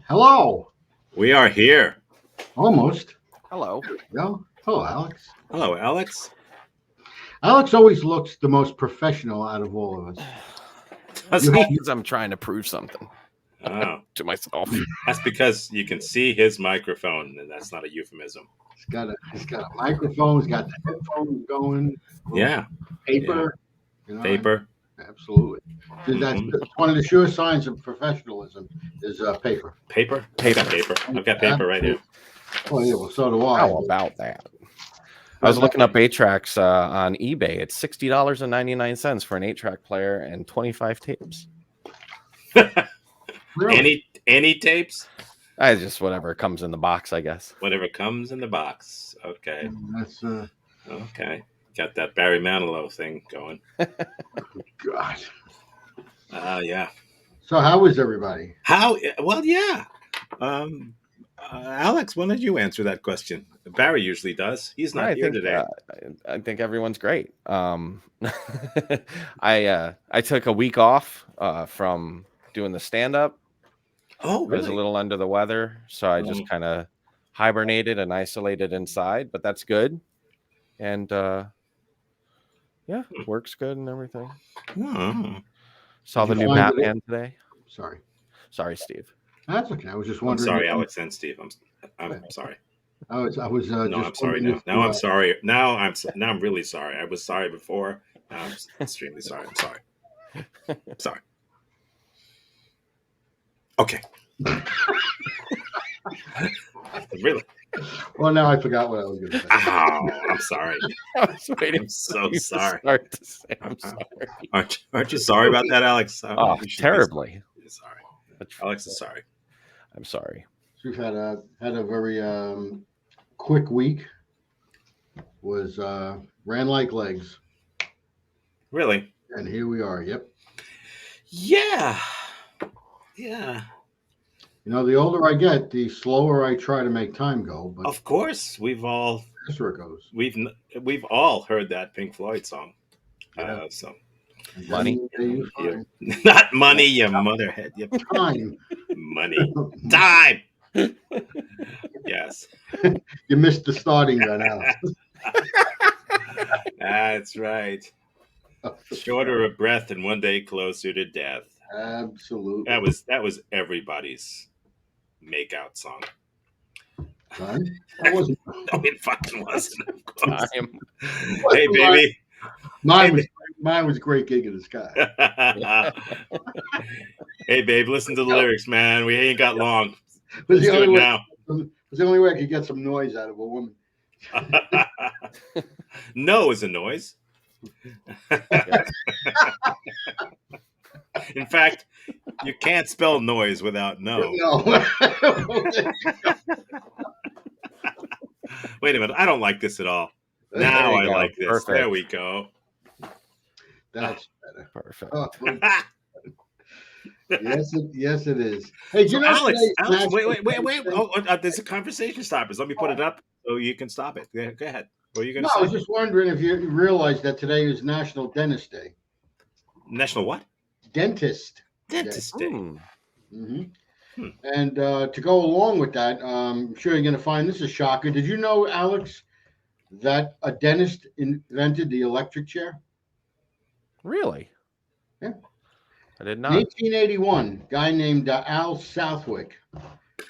Hello. We are here. Almost. Hello. No. Hello, Alex. Hello, Alex. Alex always looks the most professional out of all of us. Does You he? have- Because I'm trying to prove something Oh, to myself. that's because you can see his microphone, and that's not a euphemism. He's got a microphone. He's got the headphones going. Yeah, Paper. You know, paper. Absolutely. That's Mhm. one of the sure signs of professionalism is paper. Paper. I got paper. I've got paper right here. Oh yeah. Well, so do I. How about that? I was looking up 8-tracks on eBay. It's $60.99 for an 8-track player and 25 tapes. Really? Any tapes? I just whatever comes in the box, I guess. Whatever comes in the box. Okay. That's Okay. Got that Barry Manilow thing going. God. Yeah. So how is everybody? How? Well, yeah. Alex, when did you answer that question? Barry usually does. He's not here today. I think everyone's great. I took a week off from doing the stand-up. Oh, I was a really? little under the weather, so I just kind of hibernated and isolated inside, but that's good. And yeah, works good and everything. Oh. Saw Did the you new find it? Batman today. Sorry. Sorry, Steve. That's okay. I was just I'm wondering. sorry, Alex and Steve. I'm sorry. I was. No, just I'm sorry now. Now I'm sorry. Now I'm really sorry. I was sorry before. Now I'm extremely sorry. I'm sorry. I'm sorry. Okay. Really? Well, now I forgot what I was going to say. Oh, I'm sorry. I was waiting I'm so for you to sorry. start to say I'm sorry. Aren't you sorry about that, Alex? Oh, You should be terribly. sorry. Alex is sorry. I'm sorry. We've had a very quick week. Was ran like legs, Really? and here we are. Yep. Yeah. Yeah. You know, the older I get, the slower I try to make time go. But Of course, we've all that's where it goes. we've all heard that Pink Floyd song. Yeah. So And Money. then you find not money, you motherhead. You time. money. Time. Yes. You missed the starting gun, Alex. That's right. Shorter of breath and one day closer to death. Absolutely. That was everybody's makeout song. Time? That wasn't. No, it fucking wasn't. Of course. Time. Hey, baby. Mine was Great Gig in the Sky. Hey, babe, listen to the lyrics, man. We ain't got long. It was Let's do it now. It was the only way I could get some noise out of a woman. No is a noise. In fact, you can't spell noise without no. No. Wait a minute. I don't like this at all. There Now you I go. like this. Perfect. There we go. That's better. Perfect. Oh, yes, it is. Hey, do you So know Alex, today's wait. National- Oh, there's a conversation stoppers. Let me put it up so you can stop it. Go ahead. What are you going No, to I was say? just wondering if you realized that today is National Dentist Day. National what? Dentist. Dentist Day. hmm Hmm. And to go along with that, I'm sure you're going to find this a shocker. Did you know, Alex, that a dentist invented the electric chair? Really? Yeah. I did not. 1881, guy named Al Southwick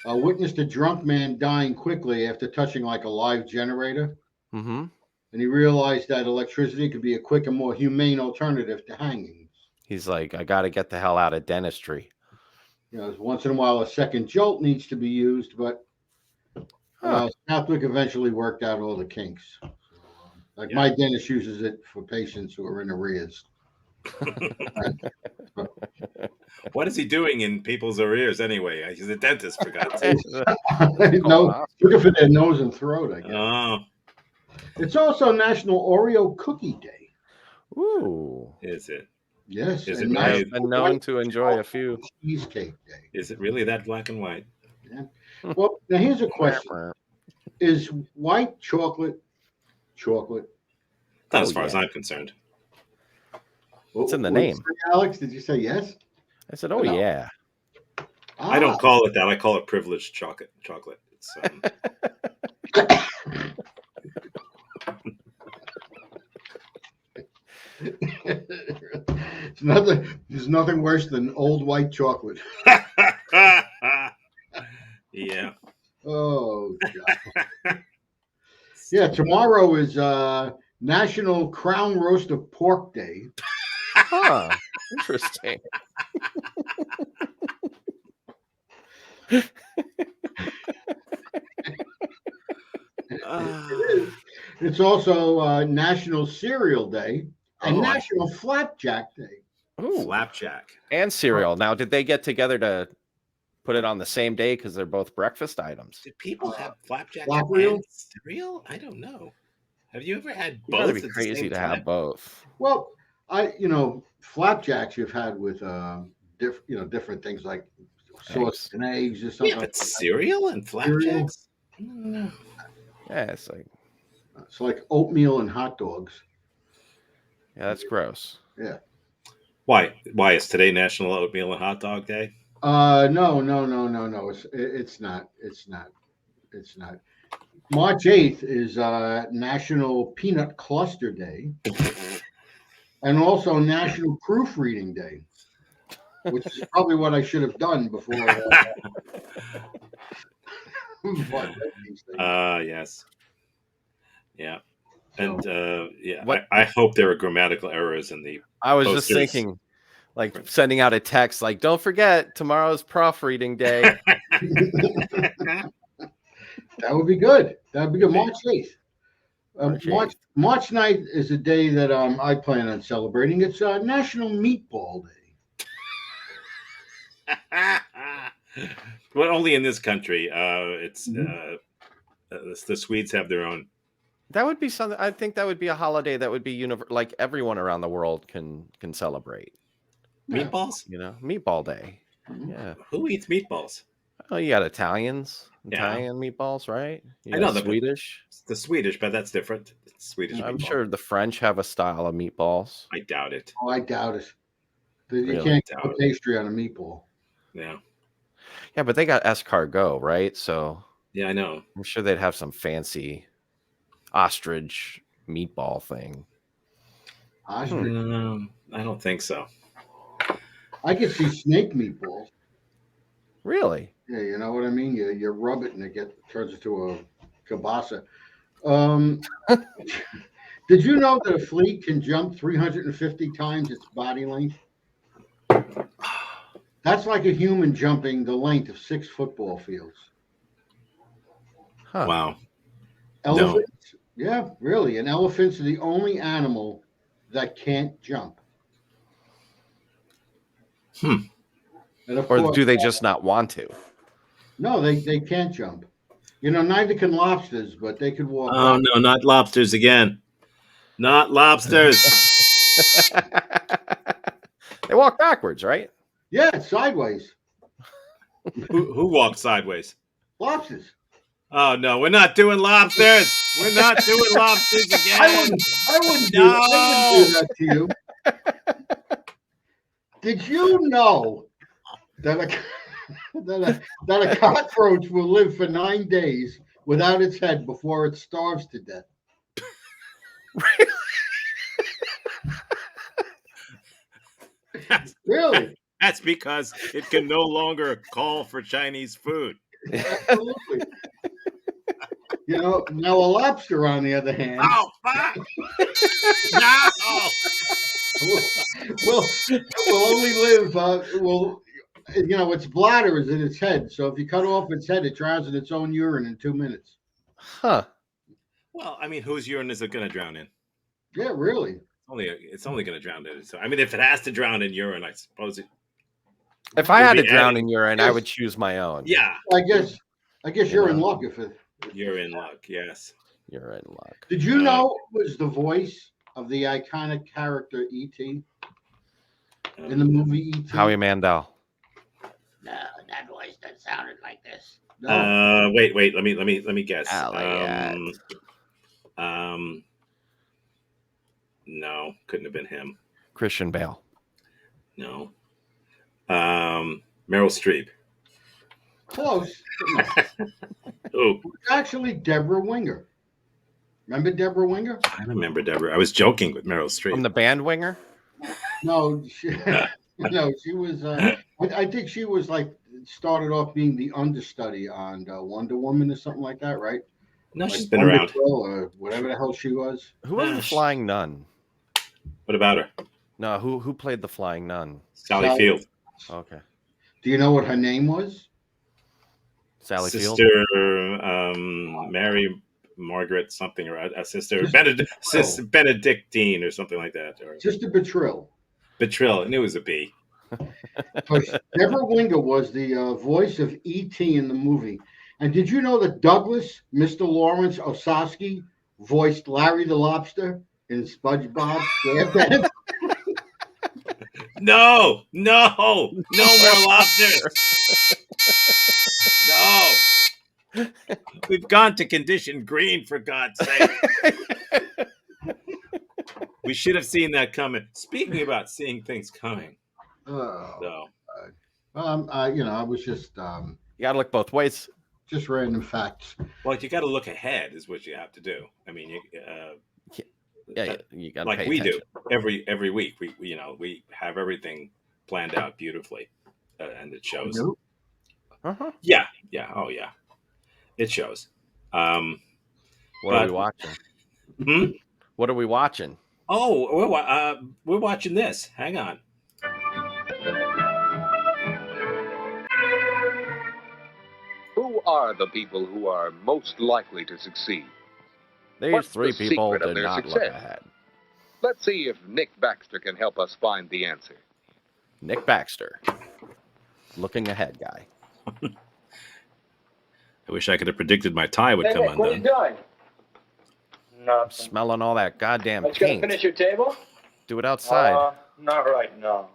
witnessed a drunk man dying quickly after touching like a live generator. Mm-hmm. And he realized that electricity could be a quick and more humane alternative to hangings. He's like, I got to get the hell out of dentistry. You know, once in a while, a second jolt needs to be used, but Southwick eventually worked out all the kinks. So, my dentist uses it for patients who are in arrears. What is he doing in people's ears anyway? He's a dentist, for God's sake. No, looking for their nose and throat, I guess. Oh, It's also National Oreo Cookie Day. Ooh. is it? Yes. Is and it I've really? been known to enjoy a few. Cheesecake Day. Is it really that black and white? Yeah. Well, now here's a question. Is white chocolate chocolate? Not as far as I'm concerned. It's in the What did name. you say, Alex, did you say yes? I said, oh, No. yeah. I don't call it that. I call it privileged chocolate. It's It's nothing. There's nothing worse than old white chocolate. yeah. Oh God. Yeah, tomorrow is National Crown Roast of Pork Day. Huh. Interesting. It's also National Cereal Day and Oh, National Flapjack Day. Ooh. Flapjack. And cereal. Now, did they get together to put it on the same day because they're both breakfast items? Did people have flapjack Flap-reel? and cereal? I don't know. Have you ever had You gotta both be at the crazy same to time? have both. Well, flapjacks you've had with different things like sauce and eggs or something. Yeah, but cereal and flapjacks? No. Yeah, it's like oatmeal and hot dogs. Yeah, that's gross. Yeah. Why? Why is today National Oatmeal and Hot Dog Day? No. It's not. It's not. March 8th is National Peanut Cluster Day and also National Proofreading Day, which is probably what I should have done before. Yes. Yeah. So, And I hope there are grammatical errors in the I was posters. just thinking, like sending out a text, like, don't forget tomorrow's proofreading day. that would be good. That would be good. March 8th. March 9th is a day that I plan on celebrating. It's National Meatball Day. Well, only in this country. It's the Swedes have their own. That would be something. I think that would be a holiday that would be like everyone around the world can celebrate. Meatballs? Meatball Day. Mm-hmm. Yeah. Who eats meatballs? Oh, you got Italian meatballs, right? I know Swedish. The Swedish, but that's different. It's Swedish. I'm meatball. sure the French have a style of meatballs. I doubt it. Oh, I doubt it. You Really can't put pastry on a meatball. Yeah. Yeah, but they got escargot, right? So yeah, I know. I'm sure they'd have some fancy ostrich meatball thing. Ostrich? I don't think so. I could see snake meatballs. Really? Yeah, you know what I mean? You rub it and it turns into a kielbasa. Did you know that a flea can jump 350 times its body length? That's like a human jumping the length of 6 football fields. Huh. Wow. Elephants? No. Yeah, really. And elephants are the only animal that can't jump. And of or course, do they just not want to? No, they can't jump. Neither can lobsters, but they could walk. Oh, no, not lobsters again. Not lobsters. They walk backwards, right? Yeah, sideways. Who walks sideways? Lobsters. Oh, no, we're not doing lobsters. We're not doing lobsters again. I wouldn't do that to you. Did you know that a cockroach will live for 9 days without its head before it starves to death? Really? That's because it can no longer call for Chinese food. Absolutely. Now a lobster, on the other hand. Oh, fuck! No! will only live. Its bladder is in its head. So if you cut off its head, it drowns in its own urine in 2 minutes. Huh. Well, I mean, whose urine is it going to drown in? Yeah, really. It's only going to drown in it. So, I mean, if it has to drown in urine, I suppose it. If I had to drown in urine, I would choose my own. Yeah. I guess you're in luck if it. You're in luck. Yes. You're in luck. Did you know it was the voice of the iconic character E.T. in the movie E.T.? Howie Mandel. No, that voice that sounded like this. No. Wait. Let me guess. No, couldn't have been him. Christian Bale. No. Meryl Streep. Close. But no. Oh, It's actually Deborah Winger. Remember Deborah Winger? I remember Deborah. I was joking with Meryl Streep. From the band Winger? No, no, she was. I think she was like started off being the understudy on Wonder Woman or something like that, right? No, Like she's been Wonder around. Girl or whatever the hell she was. Who was the flying nun? What about her? No, who played the flying nun? Sally Field. Okay. Do you know what her name was? Sally Field. Sister Mary Margaret something, or a sister Benedictine or something like that, or Sister Betrill. Betrill, and it was a B. Deborah Winger was the voice of E.T. in the movie. And did you know that Douglas, Mr. Lawrence Osowski, voiced Larry the Lobster in SpongeBob SquarePants? No more lobsters. No. We've gone to condition green, for God's sake. We should have seen that coming. Speaking about seeing things coming. Oh, So, I was just You got to look both ways. random facts. well, you got to look ahead, is what you have to do. I mean, Yeah, you got to like pay we attention. do every week. We have everything planned out beautifully, and it shows. Uh-huh. Yeah. Oh yeah, it shows. What are we watching? What are we watching? Oh, we're watching this. Hang on. Who are the people who are most likely to succeed? These What's three the people secret of did their not look success? ahead. Let's see if Nick Baxter can help us find the answer. Nick Baxter. Looking ahead guy. I wish I could have predicted my tie would come Nick, what are you undone. doing? Nothing. Smelling all that goddamn Are you gonna paint. finish your table? Do it outside. Not right now.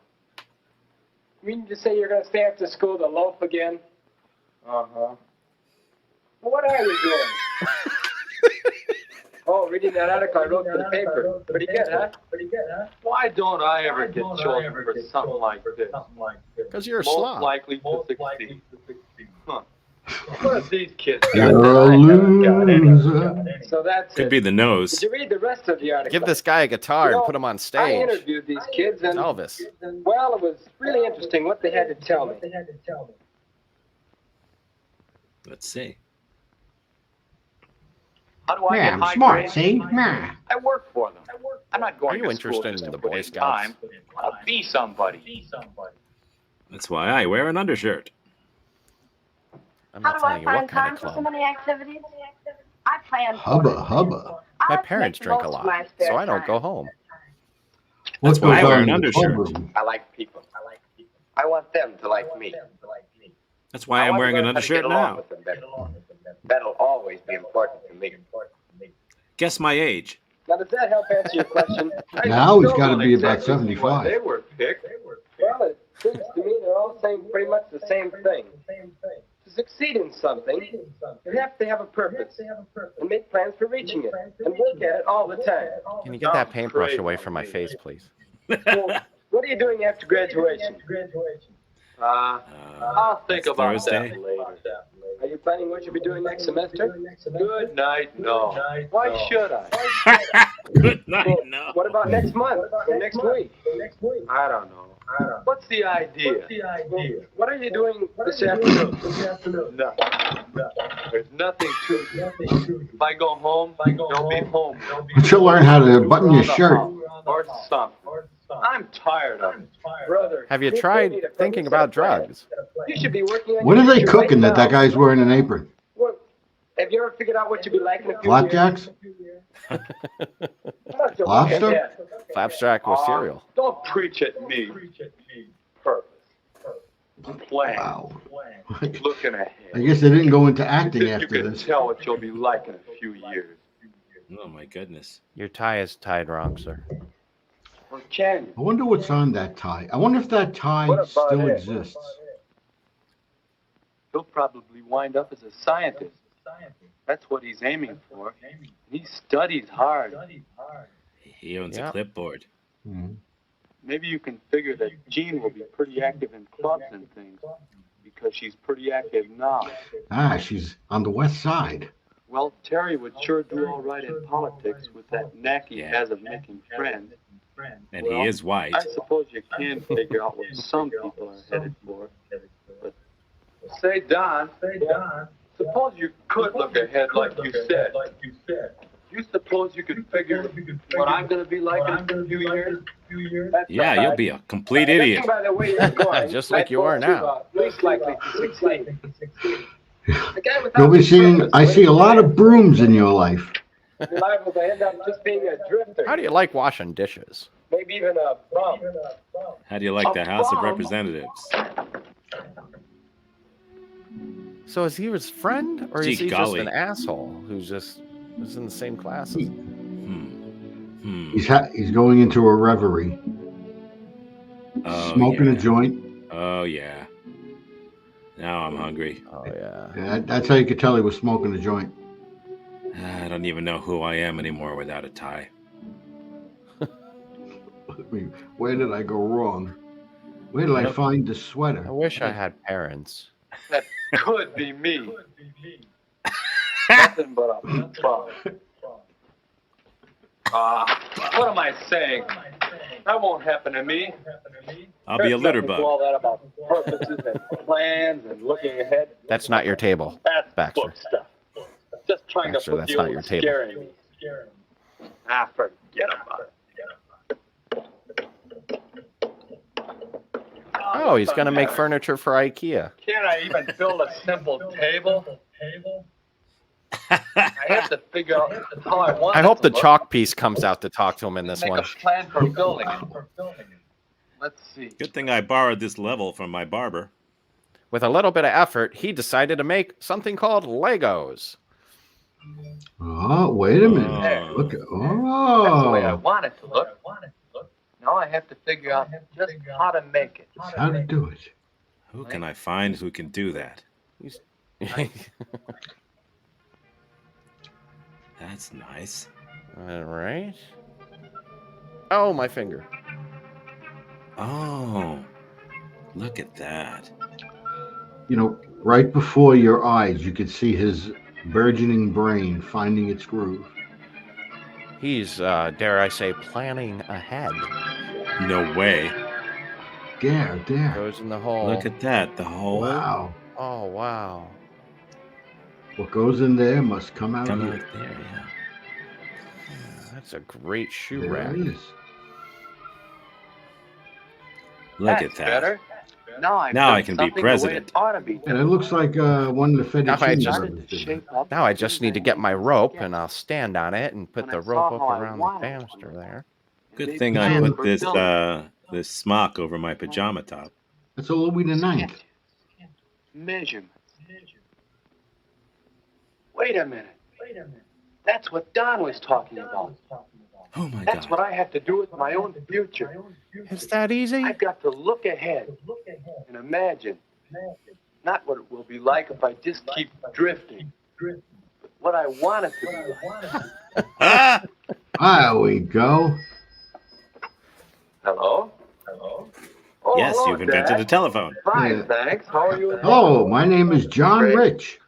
You mean to say you're gonna stay after school to loaf again? Uh-huh. Well, what are you doing? Oh, reading that article I wrote for the paper. Pretty good, huh? Why don't I ever get chosen for something like this? Because you're a Most slob. likely to succeed. Huh. What have these kids got You're that a I haven't got anyway? loser. So that's Could it. be the nose. Did you read the rest of the article? Give this guy a guitar You and know, put him on I stage. interviewed these kids and, Elvis. well, it was really interesting what they had to tell me. Let's see. How do I Yeah, get I'm high smart, grades? see? Nah. I work for them. I'm not going Are you to interested school in just the to put Boy in Scouts? time. I'll be somebody. That's why I wear an undershirt. I'm How not do I telling you what find kind time of for so club. many activities? I plan for Hubba, it. hubba. I My like to parents make the drink a most of lot, my spare so I don't time. go home. What That's why goes I wear on an in the club undershirt. room? I like people. I want them to like me. That's why I'm wearing an undershirt now. That'll always be important to me. Guess my age. Now, does that help answer your question? Now he's still got to don't be about exactly see why 75. They were picked. Well, it seems to me they're all saying pretty much the same thing. To succeed in something, you have to have a purpose and make plans for reaching it and work at it all the time. Can you get that I'm paintbrush crazy. away from my face, please? So, what are you doing after graduation? I'll think That's about Thursday. that later. Are you planning what you'll be doing next semester? Good night, no. Why should I? Good night. Well, No. what about next month or next week? I don't know. What's the idea? Well, what are you doing this afternoon? Nothing. There's nothing to it. If I go home, there'll be home. But you'll learn how to button your shirt. Or something. I'm tired of it. Brother, Have you do tried need a thinking set about of plans. drugs? You should be working on What your are they future cooking right that that now. guy's wearing an apron? Well, have you ever figured out what you'd be like in a few Blackjacks? years? Lobster? Lobster? Flapjack with cereal. Don't preach at me. Purpose. Plan. Wow. Looking ahead. I guess they didn't go into acting Think you after can this. tell what you'll be like in a few years. Oh my goodness. Your tie is tied wrong, sir. Or can I wonder what's on that tie. I wonder if that tie What about still it? exists. He'll probably wind up as a scientist. That's what he's aiming for. He studies hard. He owns a Yep. clipboard. Mhm. Maybe you can figure that Gene will be pretty active in clubs and things. because she's pretty active now. Ah, she's on the west side. Well, Terry would sure do all right in politics with that knack he has of making friends. And he is white. I suppose you can figure out what some people are headed for. But say, Don, suppose you could look ahead like you said. You suppose you could figure what I'm going to be like in a few years? That's Yeah, all you'll right. be a complete idiot. Judging by the way you're going, Just like I you are thought now. Least likely to succeed. The guy without You'll be the seeing, purpose, I see a lot of brooms in your life. you're liable to end up just being a drifter. How do you like washing dishes? Maybe even a bum. How do you like the House of Representatives? So is he his friend, or is Gee he golly. just an asshole who's in the same class as him? Hmm. He's going into a reverie, Oh, smoking yeah. a joint. Oh, yeah. Now I'm hungry. Oh yeah. Yeah, that's how you could tell he was smoking a joint. I don't even know who I am anymore without a tie. I mean, where did I go wrong? Where did I find the I sweater? wish I had parents. That could be me. Nothing but a bum. What am I saying? That won't happen to me. I'll be a litter There's nothing to all bug. that about purposes and plans and looking ahead. That's not your table. That's Baxter. book stuff. Just trying Baxter, to put that's you not in your table. scaring me. Forget about it. Oh, he's gonna make furniture for IKEA. Can't I even build a simple table? I have to figure out how I want I it hope to the look. chalk piece comes out to talk to him in this Make one. a plan for building it. Let's see. Good thing I borrowed this level from my barber. With a little bit of effort, he decided to make something called Legos. Oh, wait a minute. Oh. Look at, That's the way I oh, want it to look. Now I have to figure out just how to make it. how to do it. Who can I find who can do that? That's nice. All right. Oh, my finger. Oh, look at that. You know, right before your eyes, you could see his burgeoning brain finding its groove. He's, dare I say, planning ahead. No way. There. Goes in the hole. Look at that. The hole. Wow. Oh, wow. What goes in there must come out Come here. out there, yeah. That's a great shoe There rack. it is. Look That's at that. better. Now I can be president. Ought to be. And it looks like one of the Now I fettuccine just- brothers did that. Shape up Now I just need to get my rope, and I'll stand on it and put When I the saw rope up how I around the wanted it. banister there. Good Maybe thing I plan put for this building. this smock over my pajama top. That's a Louis the Ninth. Measurements. Wait a minute. That's what Don was talking about. Oh my That's God. what I have to do with my own future. It's that easy? I've got to look ahead and imagine. Not what it will be like if I just keep drifting, but what I want it to be like. Ah! There we go. Hello? Oh, Yes, hello, you've invented a Dad. telephone. Fine, Yeah. thanks. How are you? Hello, my name is John Great. Rich.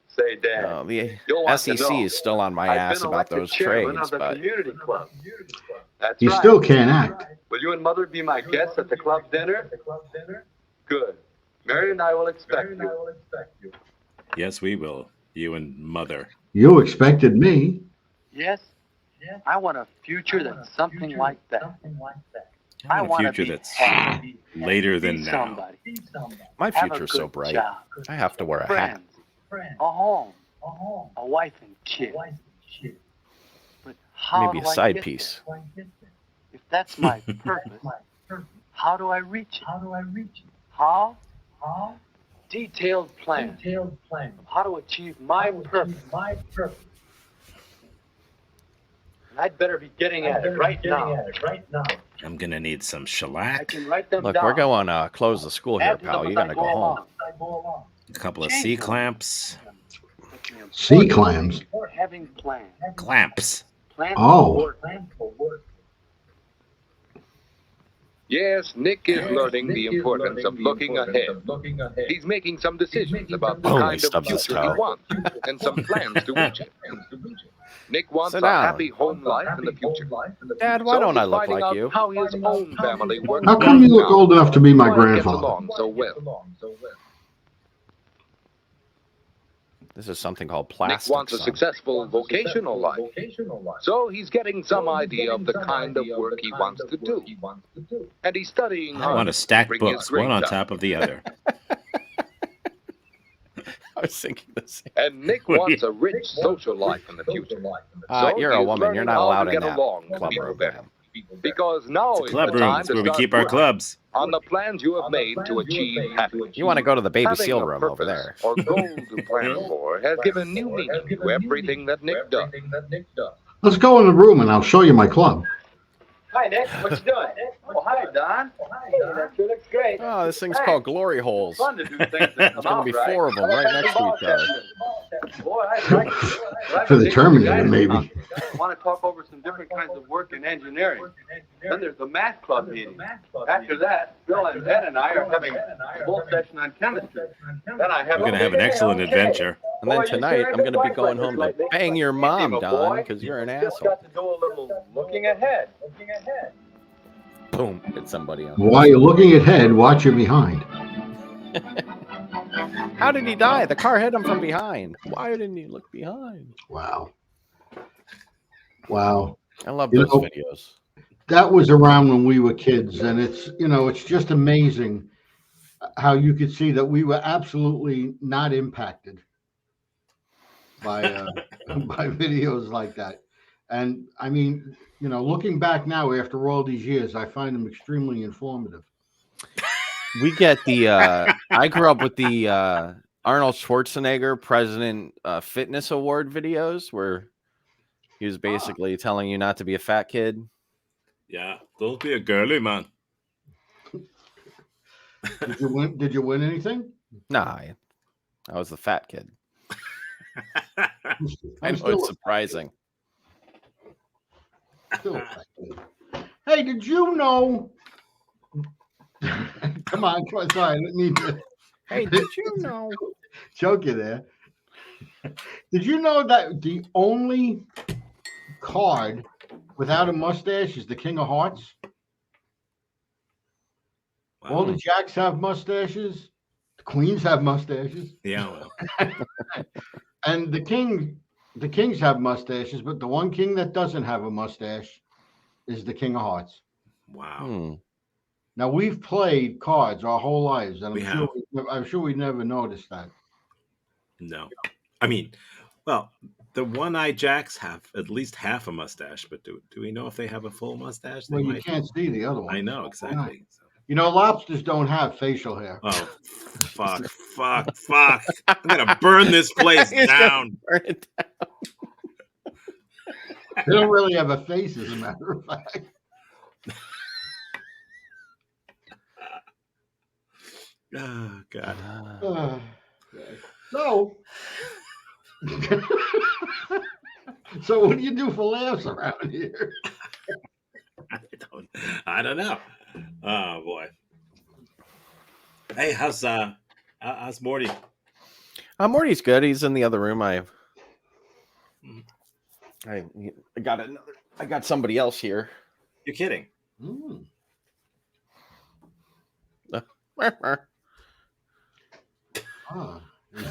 Say, Dad. The You'll want to SEC know. is still on my I've ass been about elected those chairman trades, of the but community club. That's You right. still can't act. Will you and Mother be my guests at the club dinner? Good. Mary and I will expect you. Yes, we will. You and Mother. You expected me. Yes? I want a future that's something like that. I want a wanna future be that's happy, later than be now. somebody, my have a future's so good bright. job, I have to wear a hat. friends, a home, a wife and kid. But how Maybe do a I side get piece. there? If that's my purpose, how do I reach it? How? Detailed plan of how to achieve my purpose. And I'd better be getting at it right now. I'm gonna need some I shellac, can write them Look, down. we're going to close the school here, Add to them pal. as You I got to go home. along. a couple of Change C them. clamps. Sea clams. Having plans. Clamps. Plans Oh. for work. Yes, Nick is learning the importance of looking ahead. He's making some decisions about the Boom, he kind of stubs his future he toe. wants and some plans to reach it. Nick wants Sit a down. happy home life in the future. Dad, why So don't he's I look finding like out you? how his own family works. How come you look old enough to be my Why he gets grandfather? along so well. This is something called Nick plastic. wants a successful vocational life. So he's getting some idea of the kind of work he wants to do. And he's studying I hard want to stack bring his books, one on grades up. top of the other. I was thinking the same. And Nick wants a rich social life in the future. You're a he's woman. You're learning not how allowed to in get that along with club people room. better. Because now It's a is club the room. time It's to where we start keep our working clubs. on the plans you have made to achieve happiness. You want to go to the baby Having seal a room over purpose there. or goal to plan for has given new meaning to everything that Nick does. Let's go in the room and I'll show you my club. Hi, Nick. What you doing? Oh, hi, Don. Hey, that sure looks great. Oh, this thing's Hey. called glory holes. Fun to do things that There's come going to out be right. 4 of them right next to each other. Boy, I like it. For the Terminator, maybe. I want to talk over some different kinds of work in engineering. Then there's the math club meeting. After that, Bill and Ben and I are having a full session on chemistry. Then I have We're going to have an excellent adventure. And then tonight, I'm going to be going home to bang your mom, Don, because you're an asshole. Got to do a little looking ahead. Boom, hit somebody else. While you're looking ahead, watch your behind. How did he die? The car hit him from behind. Why didn't he look behind? Wow. Wow. I love You those know, videos. That was around when we were kids, and it's just amazing how you could see that we were absolutely not impacted by by videos like that. And I mean, looking back now after all these years, I find them extremely informative. We get the I grew up with the Arnold Schwarzenegger President Fitness Award videos where he was basically telling you not to be a fat kid. Yeah, don't be a girly man. Did you win anything? Nah, I was the fat kid. I I'm know still it's surprising. Hey, did you know? Come on, sorry, I didn't need to. Hey, did you know? Choke you there. Did you know that the only card without a mustache is the King of Hearts? All the jacks have mustaches. The queens have mustaches. Yeah, well. And the kings have mustaches, but the one king that doesn't have a mustache is the King of Hearts. Wow. Now we've played cards our whole lives, and We I'm sure we never noticed that. No. I mean, well, the one-eyed jacks have at least half a mustache, but do we know if they have a full mustache? They Well, you might. can't see the other one. I know, exactly. So. Lobsters don't have facial hair. Oh, fuck. I'm going to burn this place down. Burn it down. They don't really have a face, as a matter of fact. Oh, God. So what do you do for laughs around here? I don't know. Oh, boy. Hey, how's Morty? Morty's good. He's in the other room. I got somebody else here. You're kidding.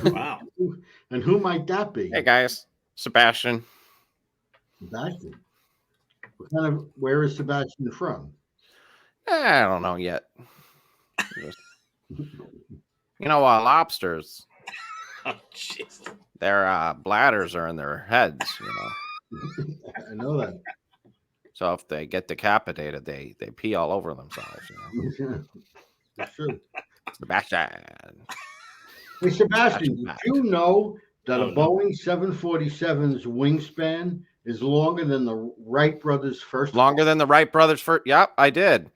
Wow. And who might that be? Hey guys, Sebastian. Sebastian. Where is Sebastian from? I don't know yet. Lobsters. Oh, jeez. Their bladders are in their heads. I know that. So if they get decapitated, they pee all over themselves. That's true. Sebastian. Hey, Sebastian, did you know that a no. Boeing 747's wingspan is longer than the Wright brothers' first? Longer than the Wright brothers' first? Yep, I did.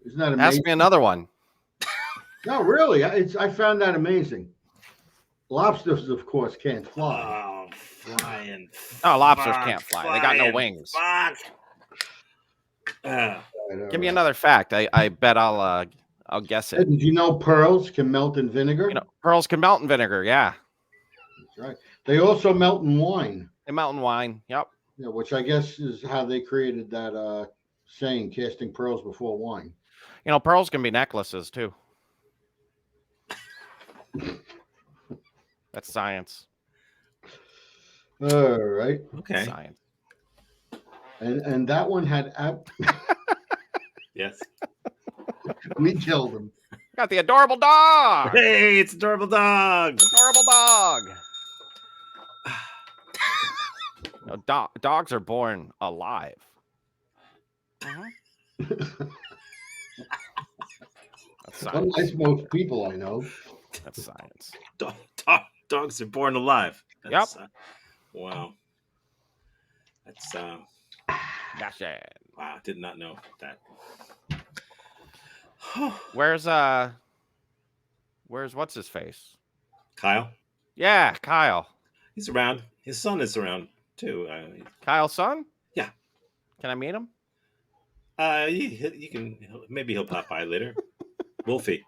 Isn't that amazing? Ask me another one. No, really. I found that amazing. Lobsters, of course, can't fly. Oh, flying. Oh, lobsters can't fly. They got no wings. Fuck. Give me another fact. I bet I'll guess Hey, it. did you know pearls can melt in vinegar? You know, pearls can melt in vinegar. Yeah, That's right. They also melt in wine. they melt in wine. Yep. Yeah, which I guess is how they created that saying, casting pearls before wine. You know, pearls can be necklaces too. That's science. All right. Okay. Science. And that one had Yes. we killed him. Got the adorable dog. Hey, it's adorable dog. Adorable dog. You know, dogs are born alive. That's science. Unlike most people I know. That's science. Dogs are born alive. That's, wow. That's That's it. wow. Did not know that. Where's what's his face? Kyle. Yeah, Kyle. He's around. His son is around too. Kyle's son? Yeah. Can I meet him? You can. Maybe he'll pop by later. Wolfie.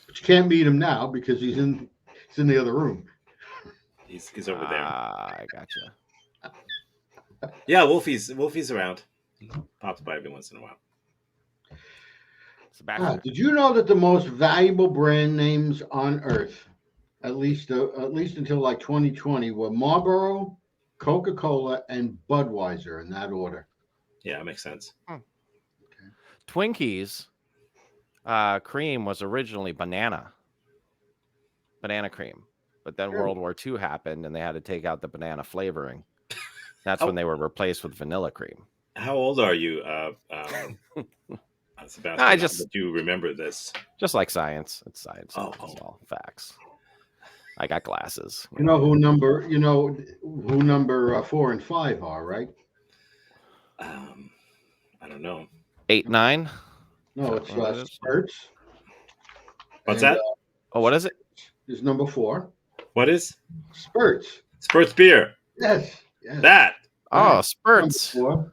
But you can't meet him now because he's in the other room. He's over there. I gotcha. Yeah, Wolfie's around. He pops by every once in a while. Sebastian. Did you know that the most valuable brand names on Earth, at least until like 2020, were Marlboro, Coca-Cola, and Budweiser in that order? Yeah, that makes sense. Twinkies cream was originally banana cream, but then World War II happened and they had to take out the banana flavoring. That's when they were replaced with vanilla cream. How old are you, Sebastian? I just do remember this. Just like science. It's science. Oh. It's all facts. I got glasses. You know who number 4 and 5 are, right? I don't know. 8, 9. No, it's What is it? Spurts. What's And, that? Oh, what is it? Is number 4. What is Spurts. Spurts beer? Yes. That. Oh, Number spurts. 4.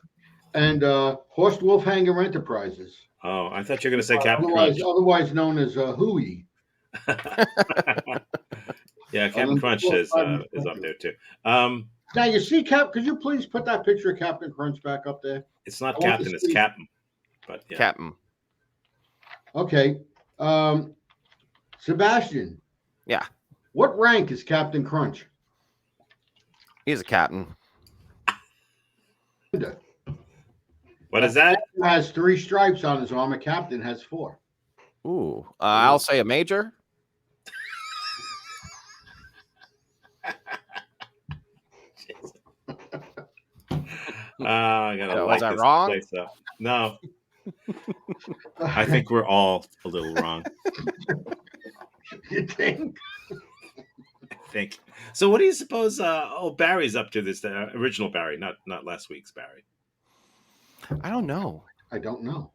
And Horst Wolfhanger Enterprises. Oh, I thought you were going to say Captain Crunch. Otherwise known as Hooey. Yeah, Captain Crunch is up there too. Now you see, could you please put that picture of Captain Crunch back up there? It's not I want to Captain, it's see. Captain. But yeah. Captain. Okay. Sebastian. Yeah. What rank is Captain Crunch? He's a captain. What is that? He has 3 stripes on his arm. A captain has 4. Ooh. I'll say a major. I gotta Was light I this wrong? place up. No, I think we're all a little wrong. You think? I think. So, what do you suppose? Barry's up to this original Barry, not last week's Barry. I don't know. I don't know.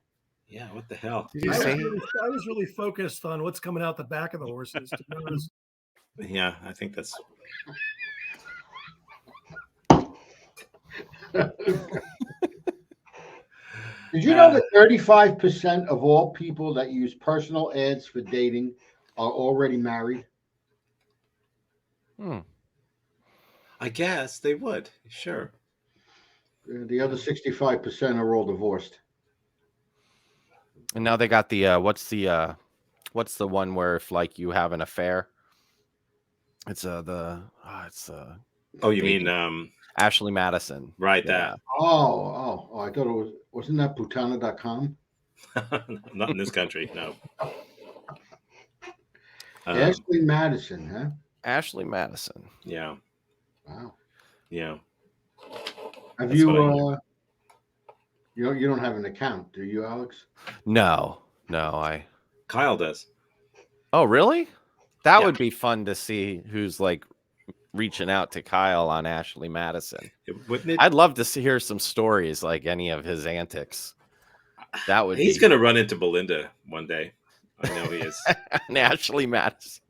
Yeah, what the hell? Did you I say? was really focused on what's coming out the back of the horses. To be honest. Yeah, I think that's. Did you know that 35% of all people that use personal ads for dating are already married? I guess they would. Sure. The other 65% are all divorced. And now they got the what's the one where if like you have an affair, it's Oh, you mean Ashley Madison, right? Yeah. Oh, I thought wasn't that putana.com? That. Not in this country, no. Ashley Madison, huh? Ashley Madison. Yeah, Wow. yeah. Have That's what I you you don't have an account, do you, Alex? No, I. Kyle does. Oh, really? That Yeah. would be fun to see who's like reaching out to Kyle on Ashley Madison. Wouldn't it? I'd love to hear some stories like any of his antics. That would He's be going to run into Belinda one day. I know he is. an Ashley Madison.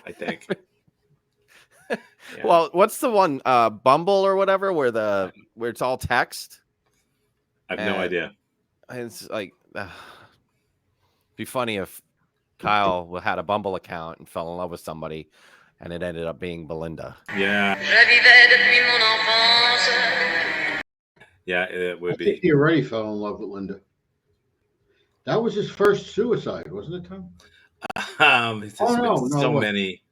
I think. Yeah. Well, what's the one Bumble or whatever where it's all text? I have no idea. It's like, be funny if Kyle had a Bumble account and fell in love with somebody, and it ended up being Belinda. Yeah. Yeah, it I would think be. he already fell in love with Linda. That was his first suicide, wasn't it, Tom? It's Oh, been no, so what? many.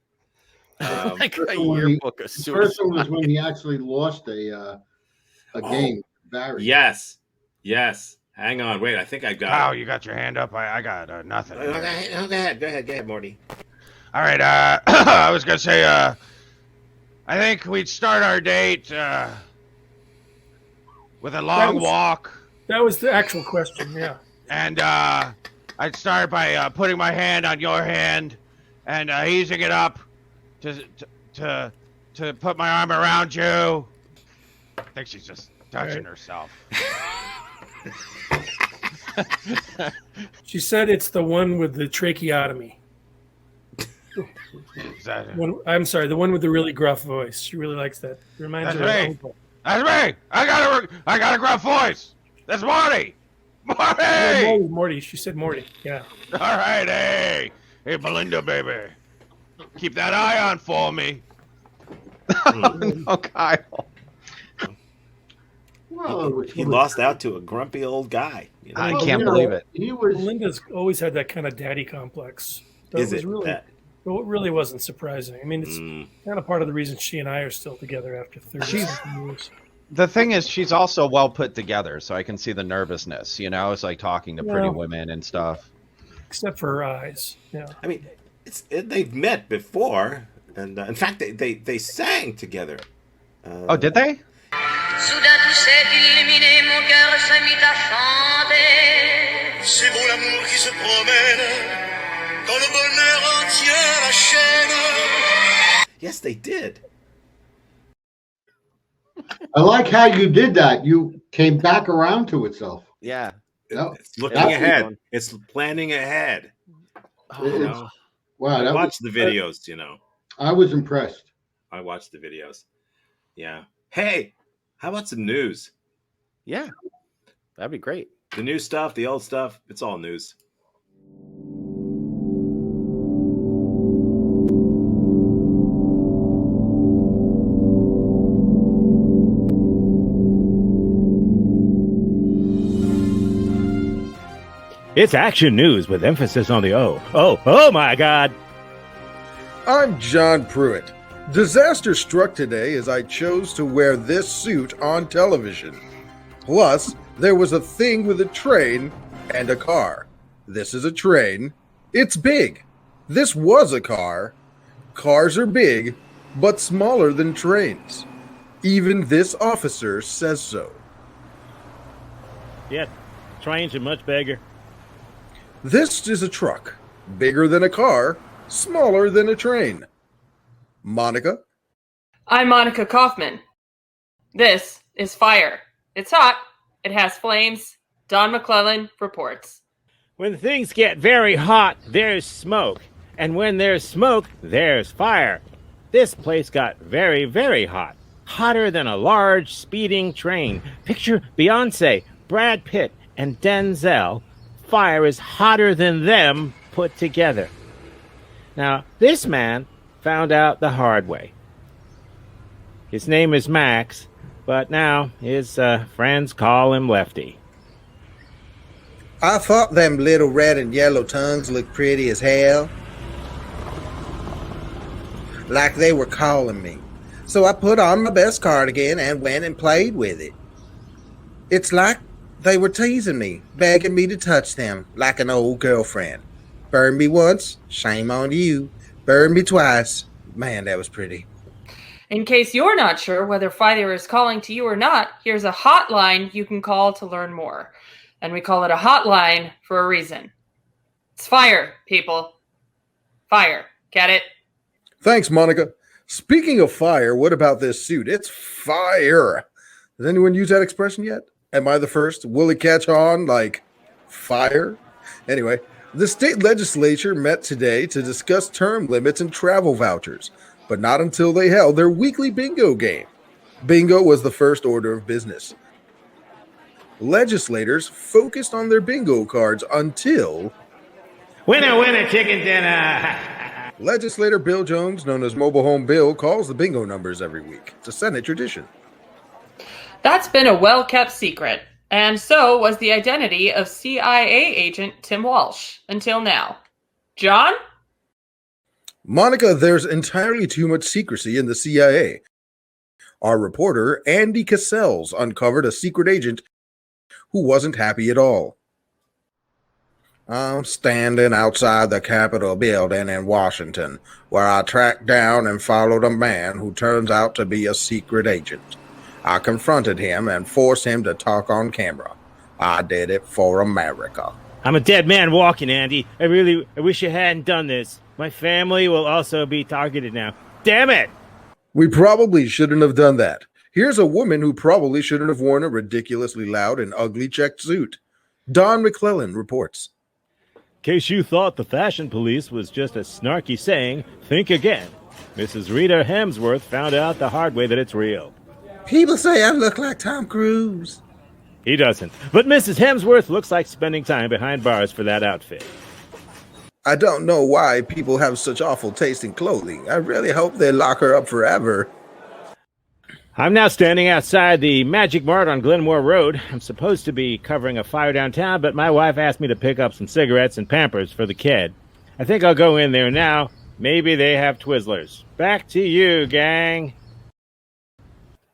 Like First a one when he- yearbook of The first one was suicide. when he actually lost a game. Barry. Yes. Hang on. Wait, I think I got Kyle, it. you got your hand up. I got nothing. Go ahead, Morty. All right. I was gonna say. I think we'd start our date with a long walk, That was the actual question. Yeah. and I'd start by putting my hand on your hand and easing it up to put my arm around you. I think she's just touching herself. She said it's the one with the tracheotomy. Is that I'm sorry, the one with the really gruff voice. She really likes that. Reminds her of That's her me. uncle. That's me. I got a gruff voice. That's Marty. Marty. Oh, Morty. She said Morty. Yeah. All right, hey, Belinda, baby, keep that eye on for me. No, Kyle. Well, He lost out to a grumpy old guy. You know? I can't believe it. He was. Linda's always had that kind of daddy complex. So Is was it really? that? Well, it really wasn't surprising. I mean, it's kind of part of the reason she and I are still together after 30 years. The thing is, she's also well put together, so I can see the nervousness. You know, it's like talking to pretty Yeah. women and stuff. Except for her eyes. Yeah. I mean, they've met before, and in fact, they sang together. Oh, did they? Soudain tout s'est illuminé, mon cœur se mit à chanter. C'est beau l'amour qui se promène, quand le bonheur en tient la chaîne. Yes, they did. I like how you did that. You came back around to itself. Yeah. No, It's looking that's ahead. fun. It's planning ahead. It's- know? Wow, I that watched was- the videos, I was impressed. I watched the videos. Yeah. Hey, how about some news? Yeah. That'd be great. The new stuff, the old stuff, it's all news. It's action news with emphasis on the O. Oh my God. I'm John Pruitt. Disaster struck today as I chose to wear this suit on television. Plus, there was a thing with a train and a car. This is a train. It's big. This was a car. Cars are big, but smaller than trains. Even this officer says so. Yeah, trains are much bigger. This is a truck. Bigger than a car, smaller than a train. Monica? I'm Monica Kaufman. This is fire. It's hot. It has flames. Don McClellan reports. When things get very hot, there's smoke. And when there's smoke, there's fire. This place got very, very hot. Hotter than a large speeding train. Picture Beyonce, Brad Pitt, and Denzel. Fire is hotter than them put together. Now, this man found out the hard way. His name is Max, but now his friends call him Lefty. I thought them little red and yellow tongues looked pretty as hell. Like they were calling me. So I put on my best cardigan and went and played with it. It's like they were teasing me, begging me to touch them like an old girlfriend. Burn me once, shame on you. Burn me twice. Man, that was pretty. In case you're not sure whether fire is calling to you or not, here's a hotline you can call to learn more. And we call it a hotline for a reason. It's fire, people. Fire. Get it? Thanks, Monica. Speaking of fire, what about this suit? It's fire. Has anyone used that expression yet? Am I the first? Will it catch on like fire? Anyway, the state legislature met today to discuss term limits and travel vouchers, but not until they held their weekly bingo game. Bingo was the first order of business. legislators focused on their bingo cards until Winner, winner, chicken dinner. Legislator Bill Jones, known as Mobile Home Bill, calls the bingo numbers every week. It's a Senate tradition. That's been a well-kept secret, and so was the identity of CIA agent Tim Walsh until now. John? Monica, there's entirely too much secrecy in the CIA. Our reporter, Andy Cassels, uncovered a secret agent who wasn't happy at all. I'm standing outside the Capitol building in Washington, where I tracked down and followed a man who turns out to be a secret agent. I confronted him and forced him to talk on camera. I did it for America. I'm a dead man walking, Andy. I wish you hadn't done this. My family will also be targeted now. Damn it! We probably shouldn't have done that. Here's a woman who probably shouldn't have worn a ridiculously loud and ugly checked suit. Don McClellan reports. In case you thought the fashion police was just a snarky saying, think again. Mrs. Rita Hemsworth found out the hard way that it's real. People say I look like Tom Cruise. He doesn't. But Mrs. Hemsworth looks like spending time behind bars for that outfit. I don't know why people have such awful taste in clothing. I really hope they lock her up forever. I'm now standing outside the Magic Mart on Glenmore Road. I'm supposed to be covering a fire downtown, but my wife asked me to pick up some cigarettes and Pampers for the kid. I think I'll go in there now. Maybe they have Twizzlers. Back to you, gang.